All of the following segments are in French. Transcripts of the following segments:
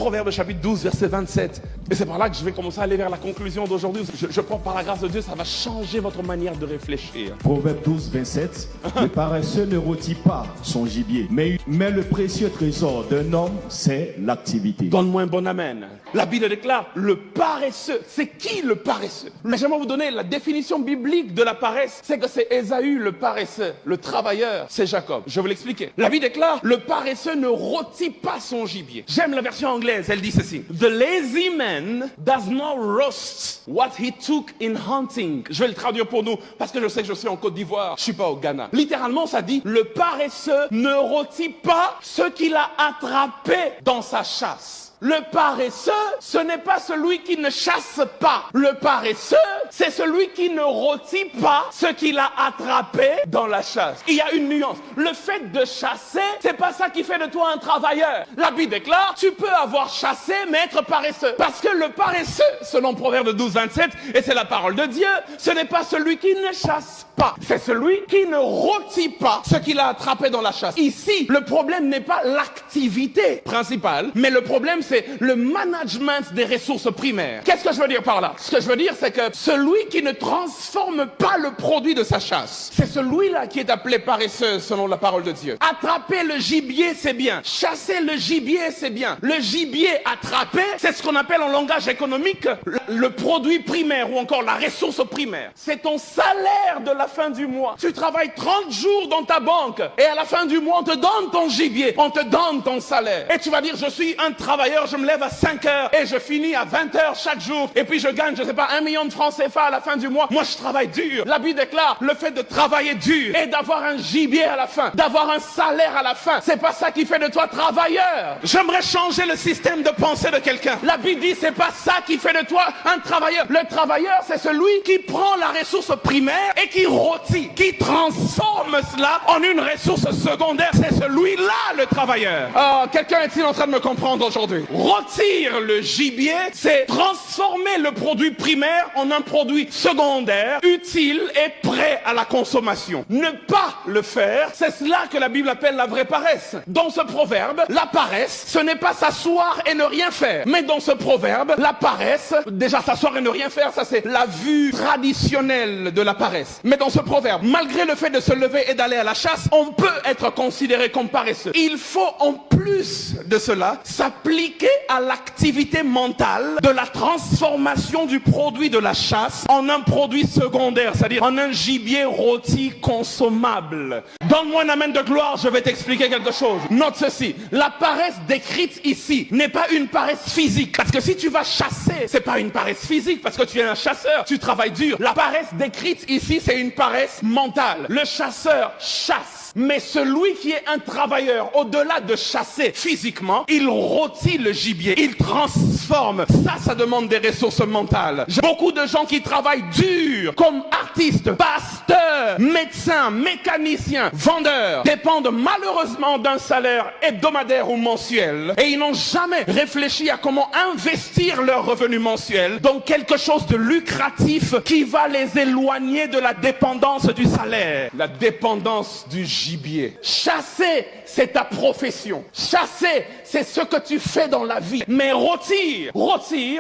Proverbe chapitre 12, verset 27. Et c'est par là que je vais commencer à aller vers la conclusion d'aujourd'hui. Je crois que par la grâce de Dieu, ça va changer votre manière de réfléchir. Proverbe 12, 27. Le paresseux ne rôtit pas son gibier, mais le précieux trésor d'un homme, c'est l'activité. Donne-moi un bon amen. La Bible déclare le paresseux. C'est qui le paresseux? Mais j'aimerais vous donner la définition biblique de la paresse. C'est que c'est Ésaü le paresseux. Le travailleur, c'est Jacob. Je vais vous l'expliquer. La Bible déclare le paresseux ne rôtit pas son gibier. J'aime la version anglaise. Elle dit ceci. The lazy man does not roast what he took in hunting. Je vais le traduire pour nous parce que je sais que je suis en Côte d'Ivoire. Je suis pas au Ghana. Littéralement, ça dit le paresseux ne rôtit pas ce qu'il a attrapé dans sa chasse. Le paresseux, ce n'est pas celui qui ne chasse pas. Le paresseux, c'est celui qui ne rôtit pas ce qu'il a attrapé dans la chasse. Il y a une nuance. Le fait de chasser, c'est pas ça qui fait de toi un travailleur. La Bible déclare, tu peux avoir chassé mais être paresseux. Parce que le paresseux, selon Proverbe 12, 27, et c'est la parole de Dieu, ce n'est pas celui qui ne chasse pas. C'est celui qui ne rôtit pas ce qu'il a attrapé dans la chasse. Ici, le problème n'est pas l'activité principale, mais le problème c'est le management des ressources primaires. Qu'est-ce que je veux dire par là? Ce que je veux dire, c'est que celui qui ne transforme pas le produit de sa chasse, c'est celui-là qui est appelé paresseux selon la parole de Dieu. Attraper le gibier, c'est bien. Chasser le gibier, c'est bien. Le gibier attrapé, c'est ce qu'on appelle en langage économique le produit primaire ou encore la ressource primaire. C'est ton salaire de la fin du mois. Tu travailles 30 jours dans ta banque et à la fin du mois, on te donne ton gibier, on te donne ton salaire. Et tu vas dire, je suis un travailleur, je me lève à 5 heures et je finis à 20 heures chaque jour. Et puis je gagne, je sais pas, 1 million de francs CFA à la fin du mois. Moi, je travaille dur. La Bible déclare le fait de travailler dur et d'avoir un gibier à la fin, d'avoir un salaire à la fin. C'est pas ça qui fait de toi travailleur. J'aimerais changer le système de pensée de quelqu'un. La Bible dit, c'est pas ça qui fait de toi un travailleur. Le travailleur, c'est celui qui prend la ressource primaire et qui rôtit, qui transforme cela en une ressource secondaire. C'est celui-là le travailleur. Quelqu'un est-il en train de me comprendre aujourd'hui? Rôtir le gibier, c'est transformer le produit primaire en un produit secondaire, utile et prêt à la consommation. Ne pas le faire, c'est cela que la Bible appelle la vraie paresse. Dans ce proverbe, la paresse, ce n'est pas s'asseoir et ne rien faire. Mais dans ce proverbe, la paresse, déjà s'asseoir et ne rien faire, ça c'est la vue traditionnelle de la paresse. Mais dans ce proverbe, malgré le fait de se lever et d'aller à la chasse, on peut être considéré comme paresseux. Il faut en plus de cela s'appliquer à l'activité mentale de la transformation du produit de la chasse en un produit secondaire, c'est-à-dire en un gibier rôti consommable. Donne-moi un amen de gloire, je vais t'expliquer quelque chose. Note ceci, la paresse décrite ici n'est pas une paresse physique, parce que si tu vas chasser, c'est pas une paresse physique, parce que tu es un chasseur, tu travailles dur. La paresse décrite ici, c'est une paresse mentale. Le chasseur chasse, mais celui qui est un travailleur, au-delà de chasser physiquement, il rôtit le gibier, il transforme. Ça demande des ressources mentales. J'ai beaucoup de gens qui travaillent dur, comme artistes, pasteurs, médecins, mécaniciens, vendeurs, dépendent malheureusement d'un salaire hebdomadaire ou mensuel. Et ils n'ont jamais réfléchi à comment investir leur revenu mensuel dans quelque chose de lucratif qui va les éloigner de la dépendance du salaire, la dépendance du gibier. Chasser, c'est ta profession. Chasser, c'est ce que tu fais dans la vie. Mais rôtir,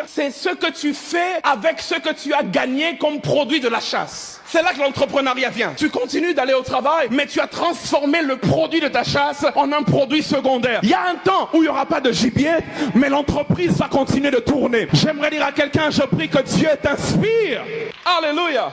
c'est ce que tu fais avec ce que tu as gagné comme produit de la chasse. C'est là que l'entrepreneuriat vient. Tu continues d'aller au travail, mais tu as transformé le produit de ta chasse en un produit secondaire. Il y a un temps où il n'y aura pas de gibier, mais l'entreprise va continuer de tourner. J'aimerais dire à quelqu'un, je prie que Dieu t'inspire. Alléluia.